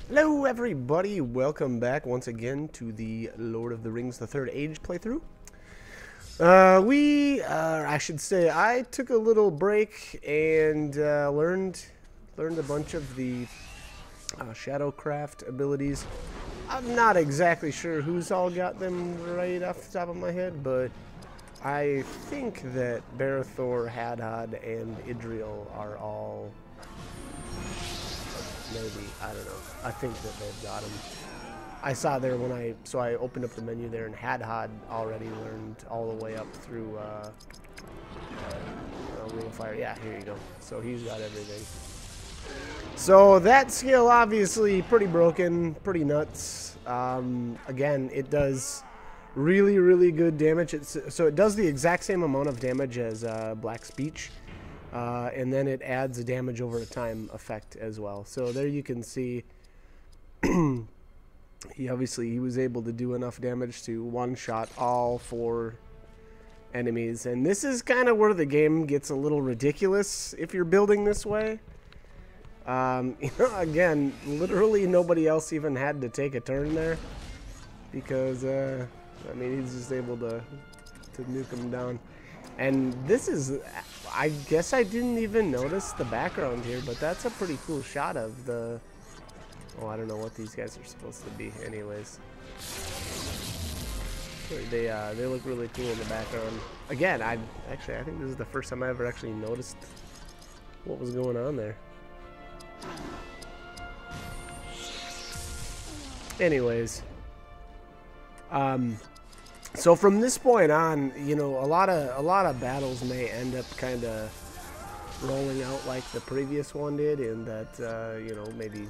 Hello everybody, welcome back once again to the Lord of the Rings The Third Age playthrough. I should say, I took a little break and learned a bunch of the Shadowcraft abilities. I'm not exactly sure who's all got them right off the top of my head, but I think that Barethor, Hadhad, and Idriel are all... maybe, I don't know. I think that they've got them. I saw there when I opened up the menu there, and Hadhad already learned all the way up through Ring of Fire. Yeah, here you go. So he's got everything. So that skill obviously pretty broken, pretty nuts. Again, it does really, really good damage. So it does the exact same amount of damage as Black Speech. And then it adds a damage over time effect as well. So there you can see he was able to do enough damage to one-shot all 4 enemies. And this is kind of where the game gets a little ridiculous if you're building this way. Again, literally nobody else even had to take a turn there. Because, I mean, he's just able to nuke them down. And this is, I guess I didn't even notice the background here, but that's a pretty cool shot of the, oh, I don't know what these guys are supposed to be anyways. They look really cool in the background. Again, I think this is the first time I ever actually noticed what was going on there. Anyways, so from this point on, you know, a lot of battles may end up kind of rolling out like the previous one did, in that you know, maybe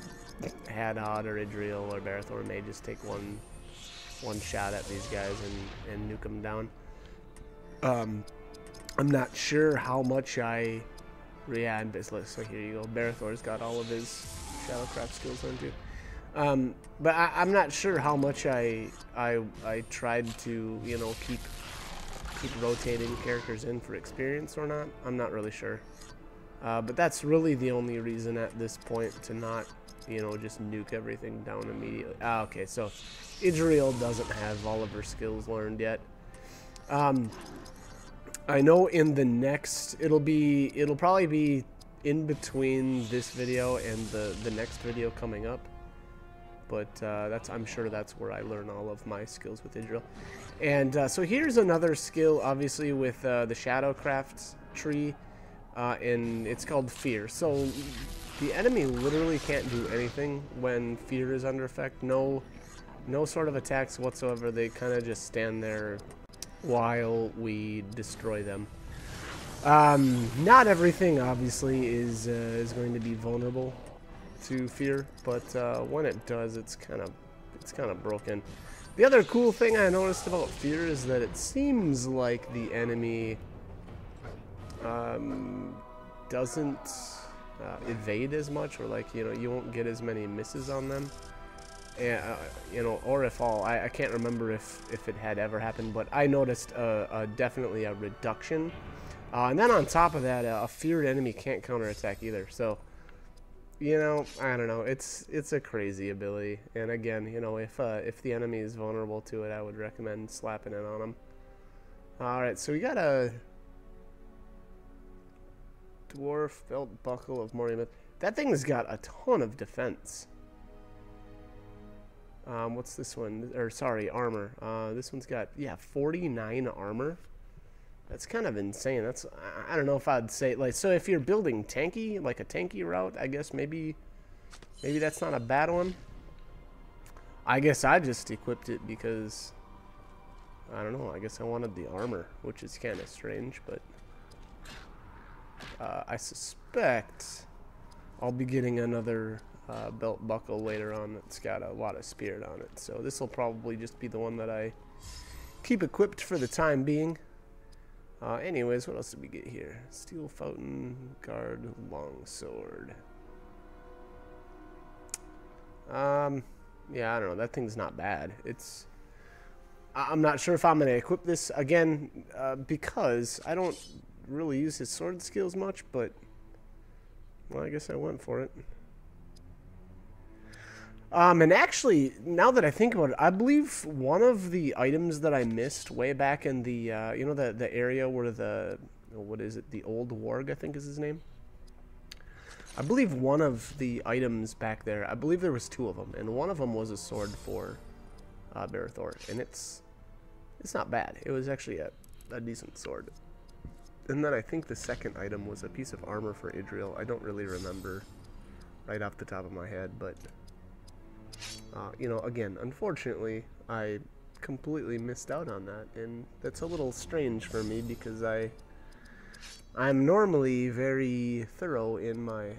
Hadhad or Idriel or Barethor may just take one shot at these guys and nuke them down. I'm not sure how much I react. So here you go. Barethor's got all of his Shadowcraft skills on too. But I'm not sure how much I tried to, you know, keep rotating characters in for experience or not. I'm not really sure. But that's really the only reason at this point to not, you know, just nuke everything down immediately. Ah, okay, so Idriel doesn't have all of her skills learned yet. I know in the next, it'll probably be in between this video and the next video coming up. But I'm sure that's where I learn all of my skills with Idriel. And so here's another skill, obviously, with the Shadowcraft tree, and it's called Fear. So the enemy literally can't do anything when Fear is under effect. No sort of attacks whatsoever. They kind of just stand there while we destroy them. Not everything, obviously, is going to be vulnerable to Fear, but when it does, it's kind of broken. The other cool thing I noticed about Fear is that it seems like the enemy doesn't evade as much, or, like, you know, you won't get as many misses on them. And, you know, or if all, I can't remember if it had ever happened, but I noticed definitely a reduction. And then on top of that, a feared enemy can't counterattack either. So, you know, I don't know. It's a crazy ability. And again, you know, if the enemy is vulnerable to it, I would recommend slapping it on them. All right, so we got a dwarf belt buckle of Moriamith. That thing's got a ton of defense. What's this one? Or sorry, armor. This one's got, yeah, 49 armor. That's kind of insane. That's, I don't know if I'd say, like, so if you're building tanky, like a tanky route, I guess maybe that's not a bad one. I guess I just equipped it because, I don't know, I guess I wanted the armor, which is kind of strange, but I suspect I'll be getting another belt buckle later on that's got a lot of spirit on it. So this will probably just be the one that I keep equipped for the time being. Anyways, what else did we get here? Steel Fountain, Guard, Longsword. Yeah, I don't know. That thing's not bad. I'm not sure if I'm going to equip this again, because I don't really use his sword skills much, but, well, I guess I went for it. And actually, now that I think about it, I believe one of the items that I missed way back in the, you know, the area where the, what is it, the Old Warg, I think is his name? I believe one of the items back there, I believe there was 2 of them, and one of them was a sword for Berethor, and it's not bad. It was actually a decent sword. And then I think the second item was a piece of armor for Idril. I don't really remember right off the top of my head, but you know, again, unfortunately, I completely missed out on that, and that's a little strange for me because I'm normally very thorough in my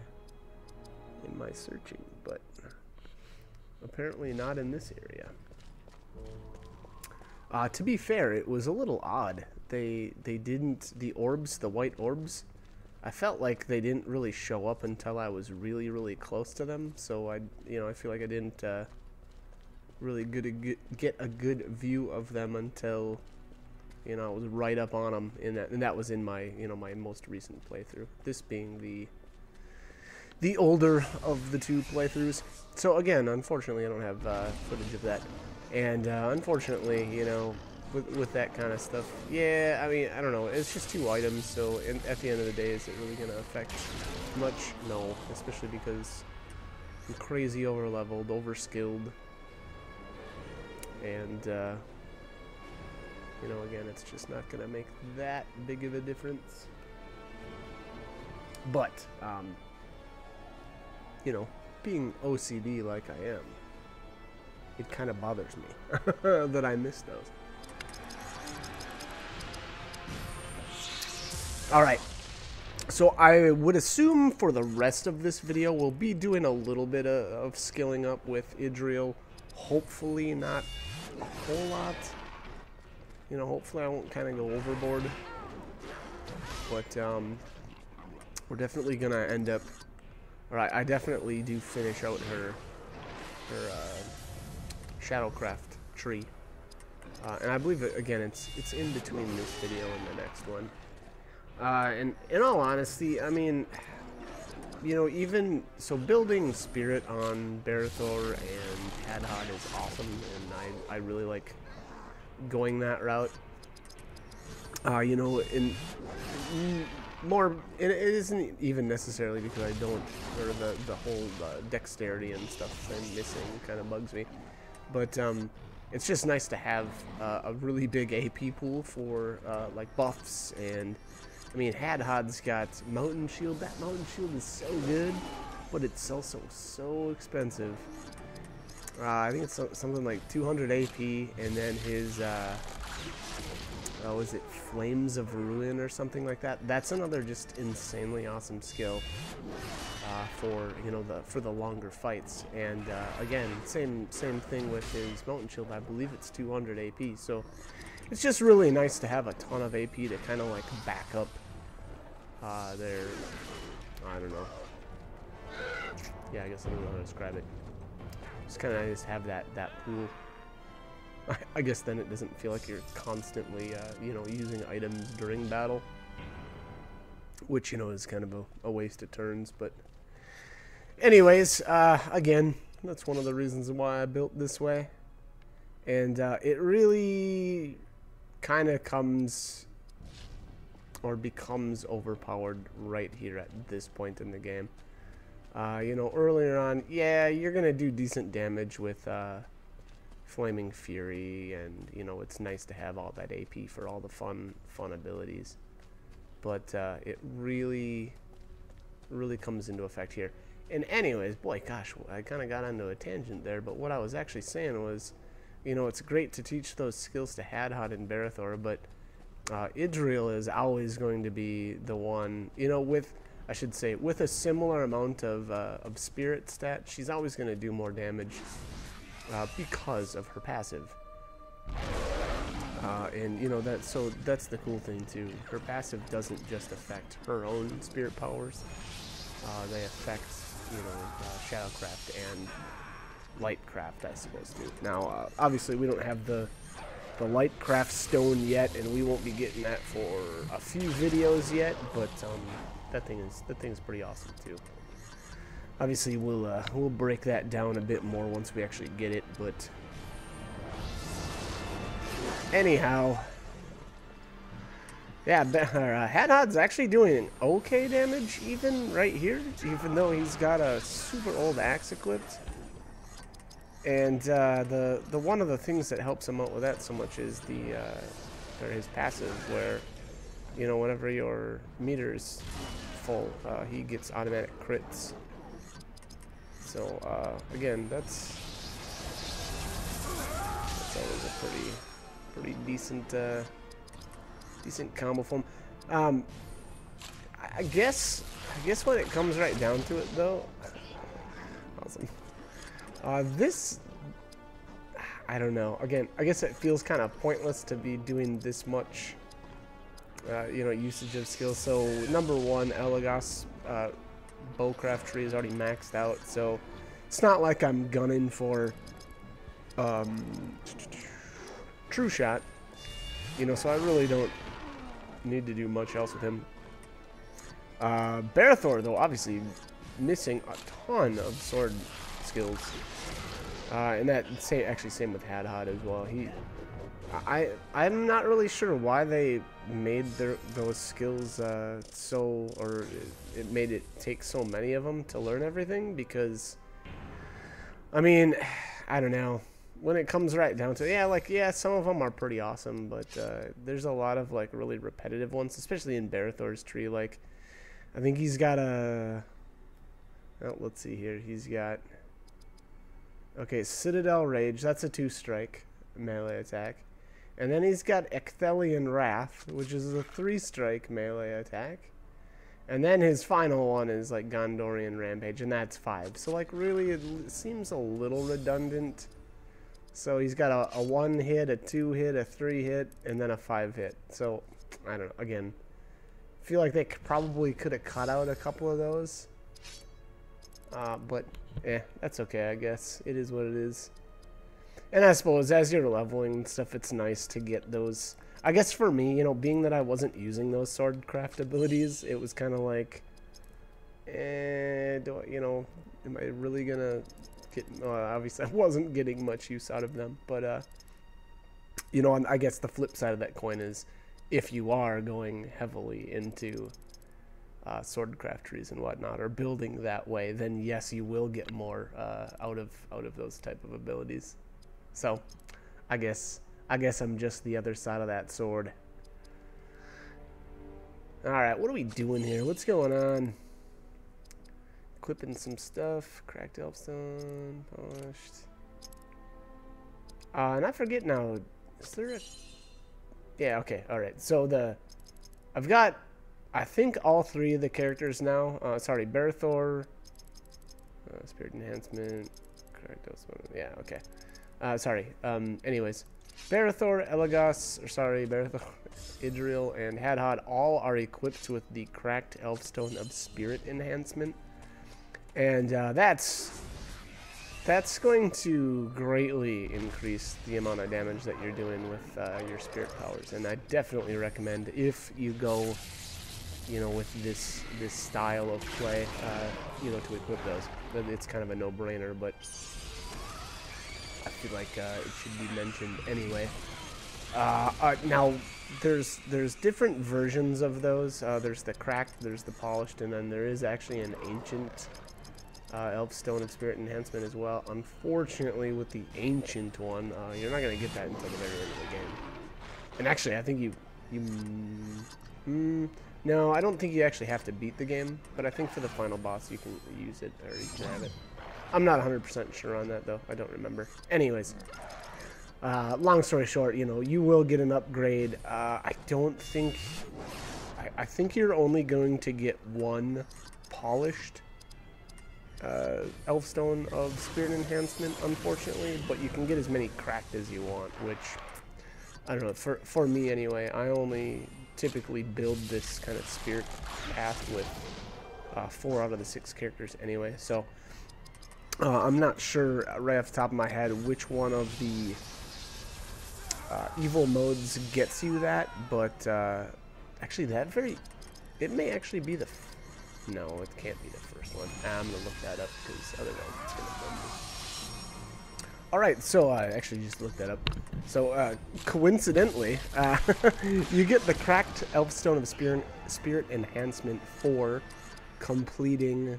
searching, but apparently not in this area. To be fair, it was a little odd. They didn't, the orbs, the white orbs, I felt like they didn't really show up until I was really, really close to them. So I feel like I didn't really get a good view of them until, you know, I was right up on them. And that was in my, you know, my most recent playthrough. This being the older of the 2 playthroughs. So again, unfortunately, I don't have footage of that. And unfortunately, you know, with that kind of stuff, yeah, I mean, I don't know. It's just 2 items, so at the end of the day, is it really going to affect much? No, especially because I'm crazy over-leveled, over-skilled. And, you know, again, it's just not going to make that big of a difference. But, you know, being OCD like I am, it kind of bothers me that I missed those. Alright, so I would assume for the rest of this video we'll be doing a little bit of skilling up with Idril. Hopefully not a whole lot. You know, hopefully I won't kind of go overboard. But we're definitely going to end up... Alright, I definitely do finish out her Shadowcraft tree. And I believe, again, it's in between this video and the next one. And in all honesty, I mean, you know, even so, building Spirit on Berethor and Hadhod is awesome, and I really like going that route. You know, it isn't even necessarily because I don't, or the whole dexterity and stuff I'm missing kind of bugs me, but it's just nice to have a really big AP pool for like buffs. And I mean, Hadhod's got Mountain Shield. That Mountain Shield is so good, but it's also so expensive. I think it's something like 200 AP, and then his, is it Flames of Ruin or something like that? That's another just insanely awesome skill for, you know, for the longer fights. And again, same thing with his Mountain Shield. I believe it's 200 AP. So it's just really nice to have a ton of AP to kind of like back up their, I don't know. Yeah, I guess I don't know how to describe it. It's kind of nice to have that pool. I guess then it doesn't feel like you're constantly, you know, using items during battle, which, you know, is kind of a waste of turns. But anyways, again, that's one of the reasons why I built this way. And it really kind of comes or becomes overpowered right here at this point in the game. You know, earlier on, yeah, you're going to do decent damage with Flaming Fury, and, you know, it's nice to have all that AP for all the fun abilities. But it really comes into effect here. And anyways, boy, gosh, I kind of got onto a tangent there, but what I was actually saying was, you know, it's great to teach those skills to Hadhod and Berethor, but Idril is always going to be the one, you know, with, I should say, with a similar amount of spirit stat, she's always going to do more damage because of her passive. And, you know, that's the cool thing, too. Her passive doesn't just affect her own spirit powers. They affect, you know, Shadowcraft and Lightcraft, I suppose, too. Now, obviously, we don't have the Lightcraft stone yet, and we won't be getting that for a few videos yet, but that thing is pretty awesome, too. Obviously, we'll break that down a bit more once we actually get it, but anyhow, yeah, Hadhod's actually doing okay damage even right here, even though he's got a super old axe equipped. And the one of the things that helps him out with that so much is his passive, where, you know, whenever your meter's full, he gets automatic crits. So again, that's always a pretty decent decent combo for him. I guess when it comes right down to it, though, awesome. This, I don't know. Again, I guess it feels kind of pointless to be doing this much, you know, usage of skills. So number one, Elagos Bowcraft tree is already maxed out, so it's not like I'm gunning for True Shot, you know. So I really don't need to do much else with him. Barathor, though, obviously missing a ton of sword skills, and that actually same with Hadhod as well. I'm not really sure why they made those skills or it made it take so many of them to learn everything, because I mean, I don't know. When it comes right down to it, yeah, some of them are pretty awesome, but there's a lot of like really repetitive ones, especially in Barathor's tree. Like, I think he's got let's see here. He's got, okay, Citadel Rage. That's a 2-strike melee attack. And then he's got Ecthelian Wrath, which is a 3-strike melee attack. And then his final one is like Gondorian Rampage, and that's 5. So like really it seems a little redundant. So he's got a 1-hit, a 2-hit, a 3-hit, and then a 5-hit. So I don't know. Again, I feel like they probably could have cut out a couple of those. But that's okay, I guess. It is what it is. And I suppose as you're leveling and stuff, it's nice to get those. I guess for me, you know, being that I wasn't using those swordcraft abilities, it was kind of like, you know, am I really gonna get? Obviously, I wasn't getting much use out of them, but you know, I guess the flip side of that coin is, if you are going heavily into swordcraft trees and whatnot, or building that way, then yes, you will get more out of those type of abilities. So, I guess I'm just the other side of that sword. All right, what are we doing here? What's going on? Equipping some stuff. Cracked Elfstone, polished. And I forget now. Is there a? Yeah. Okay. All right. So I've got, I think, all 3 of the characters now. Sorry, Barathor, Spirit Enhancement, Cracked Elfstone. Yeah. Okay. Sorry. Anyways, Barathor, Barathor, Idril, and Hadhod all are equipped with the Cracked Elfstone of Spirit Enhancement, and that's going to greatly increase the amount of damage that you're doing with your spirit powers. And I definitely recommend, if you go, you know, with this style of play, you know, to equip those. It's kind of a no-brainer, but I feel like it should be mentioned anyway. Now, there's different versions of those. There's the cracked, there's the polished, and then there is actually an ancient Elfstone of Spirit Enhancement as well. Unfortunately, with the ancient one, you're not going to get that until the very end of the game. And actually, I think no, I don't think you actually have to beat the game, but I think for the final boss you can use it, or you can have it. I'm not 100% sure on that, though. I don't remember. Anyways, long story short, you know, you will get an upgrade. I don't think... I think you're only going to get 1 polished Elfstone of Spirit Enhancement, unfortunately, but you can get as many cracked as you want, which, I don't know, for me anyway, I only typically build this kind of spirit path with 4 out of the 6 characters anyway, so I'm not sure right off the top of my head which one of the evil modes gets you that, but actually it may actually be the No, it can't be the first one. I'm gonna look that up because otherwise it's gonna bug me. Alright, so I actually just looked that up. So, coincidentally, you get the cracked Elfstone of Spirit Enhancement for completing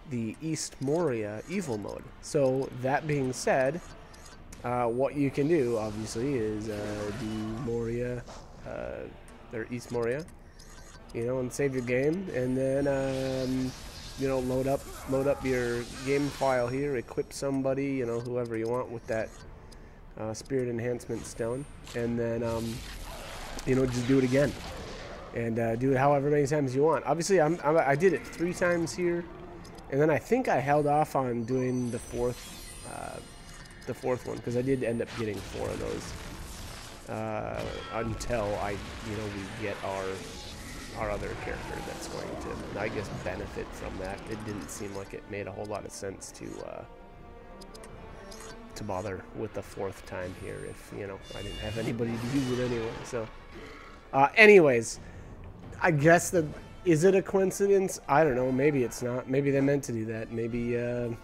the East Moria evil mode. So, that being said, what you can do, obviously, is do Moria, or East Moria, you know, and save your game, and then, you know, load up your game file here, equip somebody, you know, whoever you want with that Spirit Enhancement Stone, and then, you know, just do it again, and do it however many times you want. Obviously, I did it 3 times here, and then I think I held off on doing the fourth one, because I did end up getting 4 of those until we get our other character that's going to, I guess, benefit from that. It didn't seem like it made a whole lot of sense to bother with the 4th time here if, you know, I didn't have anybody to use it anyway. So, anyways, I guess is it a coincidence? I don't know. Maybe it's not. Maybe they meant to do that. Maybe, I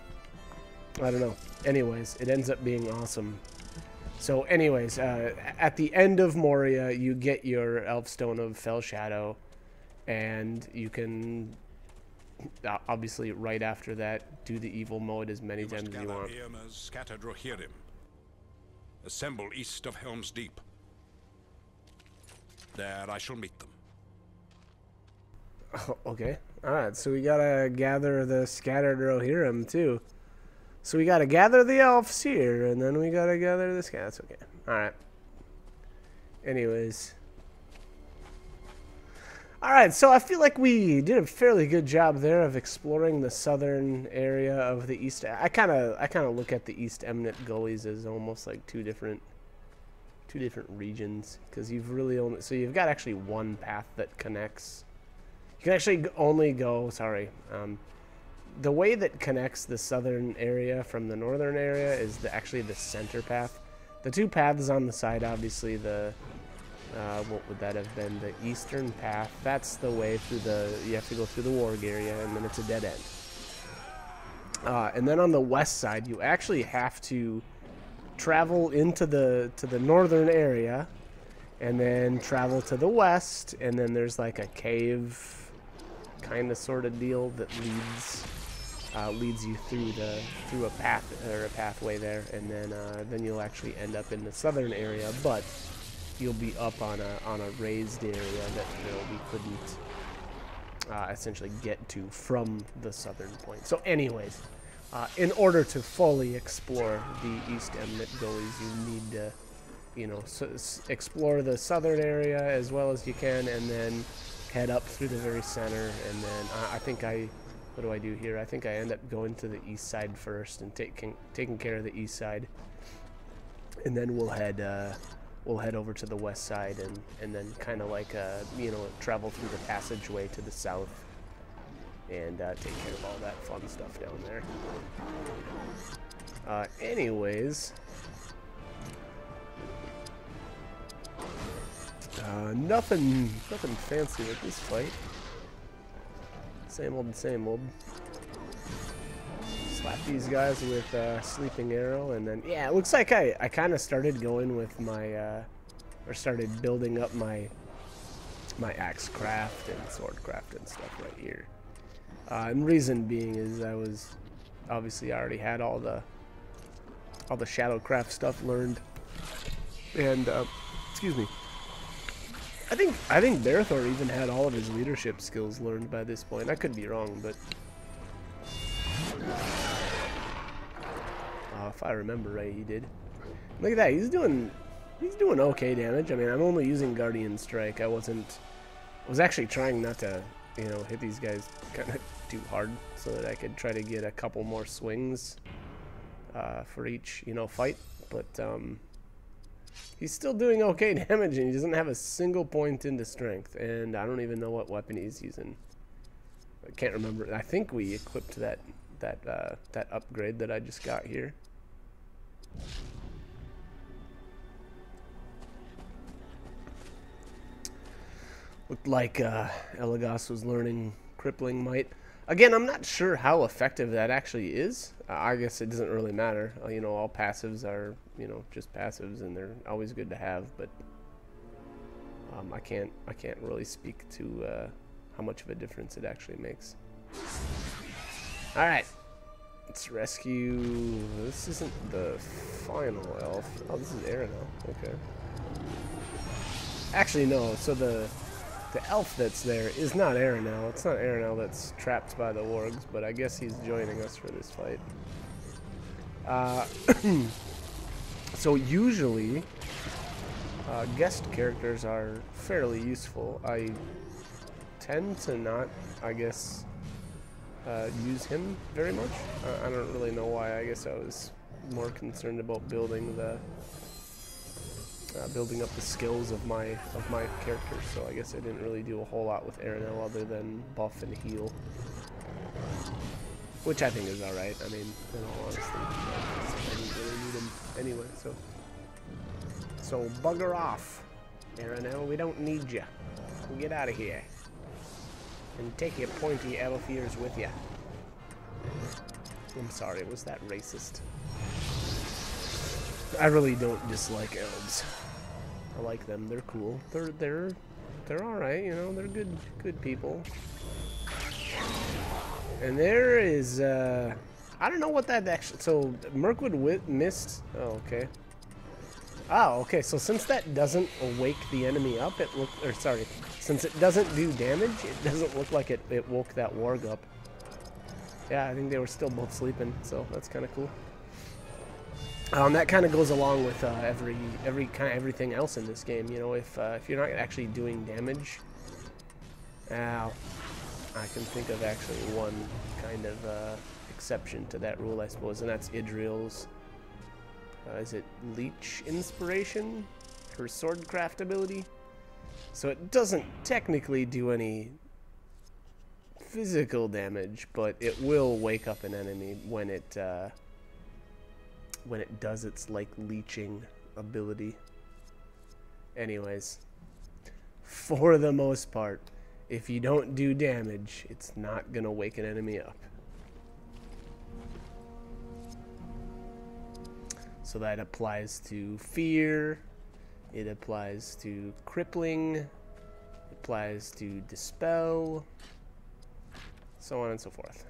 don't know. Anyways, it ends up being awesome. So, anyways, at the end of Moria, you get your Elfstone of Fell Shadow, and you can, obviously, right after that, do the evil mode as many times as you want. Scattered Rohirrim. Assemble east of Helm's Deep. There I shall meet them. Oh, okay. Alright, so we gotta gather the scattered Rohirrim, too. So we gotta gather the elves here, and then we gotta gather the scats. Okay. Alright. Anyways. Alright, so I feel like we did a fairly good job there of exploring the southern area of the east. I kinda look at the East Eminent Gullies as almost like two different regions, because you've really only, so you've got actually one path that connects. You can actually only go, the way that connects the southern area from the northern area is actually the center path. The 2 paths on the side, obviously, what would that have been? The eastern path. That's the way through you have to go through the warg area, and then it's a dead end. And then on the west side, you actually have to travel into the northern area, and then travel to the west, and then there's like a cave kind of sort of deal that leads you through a path or a pathway there, and then you'll actually end up in the southern area, but you'll be up on a raised area that, you know, we couldn't essentially get to from the southern point. So anyways, in order to fully explore the East Eminent Gullies, you need to, you know, explore the southern area as well as you can, and then head up through the very center, and then I think what do I do here? I think I end up going to the east side first and taking care of the east side, and then we'll head over to the west side, and then kind of like you know, travel through the passageway to the south, and take care of all that fun stuff down there. Anyways, nothing fancy with this fight. Same old, same old. Slap these guys with Sleeping Arrow, and then, yeah, it looks like I kind of started going with my, or started building up my axe craft and sword craft and stuff right here. And reason being is I was, obviously I already had all the Shadowcraft stuff learned, and, excuse me. I think Berthor even had all of his leadership skills learned by this point. I could be wrong, but if I remember right, he did. Look at that, he's doing okay damage. I mean, I'm only using Guardian Strike. I was actually trying not to, you know, hit these guys kind of too hard, so that I could try to get a couple more swings for each, you know, fight. But he's still doing okay damage, and he doesn't have a single point into strength, and I don't even know what weapon he's using. I can't remember. I think we equipped that upgrade that I just got here. Looked like Elagos was learning crippling might. Again, I'm not sure how effective that actually is. I guess it doesn't really matter. You know, all passives are, you know, just passives, and they're always good to have. But I can't really speak to how much of a difference it actually makes. All right, let's rescue. This isn't the final elf. Oh, this is Aranel. Okay. Actually, no. So the elf that's there is not Aranel. It's not Aranel that's trapped by the wargs, but I guess he's joining us for this fight. So usually, guest characters are fairly useful. I tend to not, I guess, use him very much. I don't really know why. I guess I was more concerned about building the building up the skills of my character, so I guess I didn't really do a whole lot with Aranel other than buff and heal, which I think is alright. I mean, in all honesty, I didn't really need him anyway, so bugger off, Aranel. We don't need you. Get out of here and take your pointy elf ears with you. I'm sorry, was that racist? I really don't dislike elves. I like them. They're cool. They're all right. You know, they're good people. And there is I don't know what that actually. So Mirkwood missed. Oh, okay. Oh, okay. So since that doesn't wake the enemy up, it look. Or sorry, since it doesn't do damage, it doesn't look like it woke that warg up. Yeah, I think they were still both sleeping. So that's kind of cool. That kind of goes along with everything else in this game. You know, if you're not actually doing damage, I can think of actually one kind of exception to that rule, I suppose, and that's Idril's. Is it Leech Inspiration? Her Swordcraft ability. So it doesn't technically do any physical damage, but it will wake up an enemy when it does its like leeching ability. Anyways, for the most part, if you don't do damage, it's not gonna wake an enemy up. So that applies to fear, it applies to crippling, it applies to dispel, so on and so forth.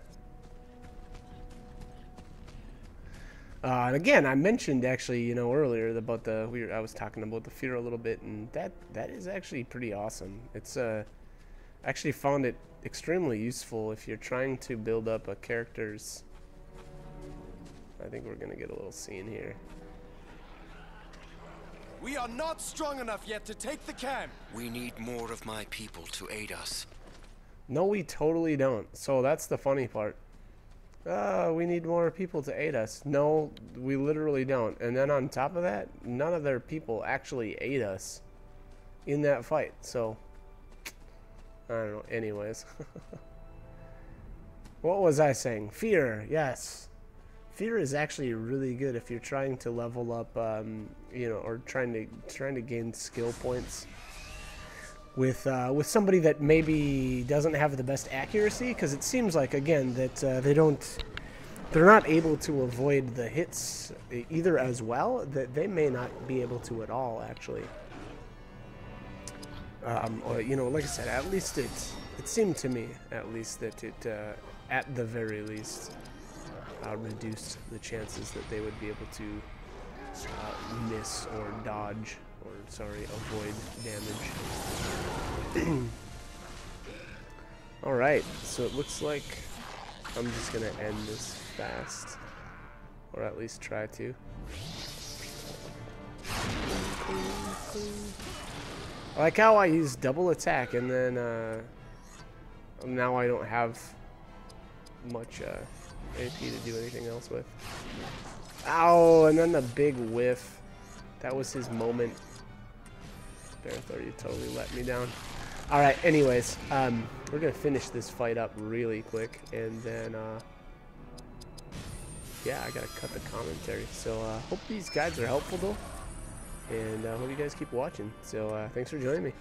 And again, I mentioned actually, you know, earlier about I was talking about the fear a little bit, and that is actually pretty awesome. It's I actually found it extremely useful if you're trying to build up a character's. I think we're gonna get a little scene here. We are not strong enough yet to take the camp. We need more of my people to aid us. No, we totally don't. So that's the funny part. We need more people to aid us. No, we literally don't. And then on top of that, none of their people actually aid us in that fight. So, I don't know. Anyways. What was I saying? Fear, yes. Fear is actually really good if you're trying to level up, you know, or trying to gain skill points with somebody that maybe doesn't have the best accuracy, because it seems like again that they're not able to avoid the hits either as well, that they may not be able to at all actually. Or you know, like I said, at least it seemed to me at least that it at the very least reduced the chances that they would be able to miss or dodge, or sorry, avoid damage. Alright, so it looks like I'm just gonna end this fast, or at least try to. I like how I use double attack and then now I don't have much AP to do anything else with. Ow, and then the big whiff. That was his moment. Bearthor, you totally let me down. Alright, anyways, we're gonna finish this fight up really quick, and then yeah, I gotta cut the commentary. So hope these guides are helpful though, and hope you guys keep watching. So thanks for joining me.